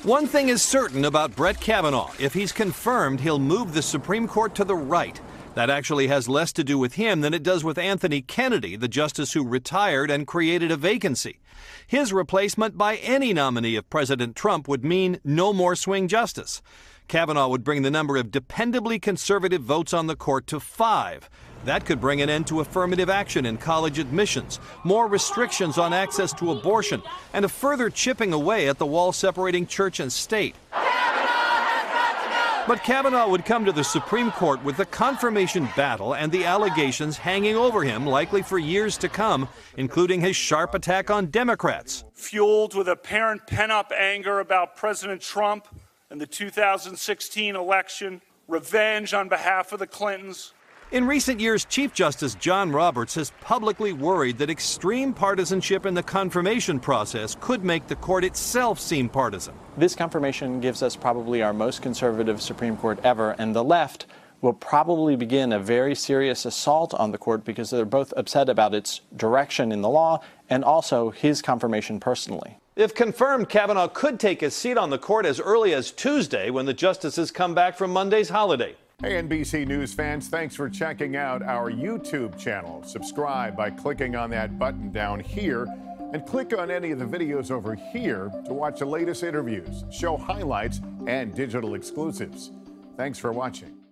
One thing is certain about Brett Kavanaugh. If he's confirmed, he'll move the Supreme Court to the right. That actually has less to do with him than it does with Anthony Kennedy, the justice who retired and created a vacancy. His replacement by any nominee of President Trump would mean no more swing justice. Kavanaugh would bring the number of dependably conservative votes on the court to 5. That could bring an end to affirmative action in college admissions, more restrictions on access to abortion, and a further chipping away at the wall separating church and state. But Kavanaugh would come to the Supreme Court with the confirmation battle and the allegations hanging over him, likely for years to come, including his sharp attack on Democrats. Fueled with apparent pent-up anger about President Trump and the 2016 election, revenge on behalf of the Clintons. In recent years, Chief Justice John Roberts has publicly worried that extreme partisanship in the confirmation process could make the court itself seem partisan. This confirmation gives us probably our most conservative Supreme Court ever, and the left will probably begin a very serious assault on the court because they're both upset about its direction in the law and also his confirmation personally. If confirmed, Kavanaugh could take his seat on the court as early as Tuesday when the justices come back from Monday's holiday. Hey, NBC News fans, thanks for checking out our YouTube channel. Subscribe by clicking on that button down here and click on any of the videos over here to watch the latest interviews, show highlights, and digital exclusives. Thanks for watching.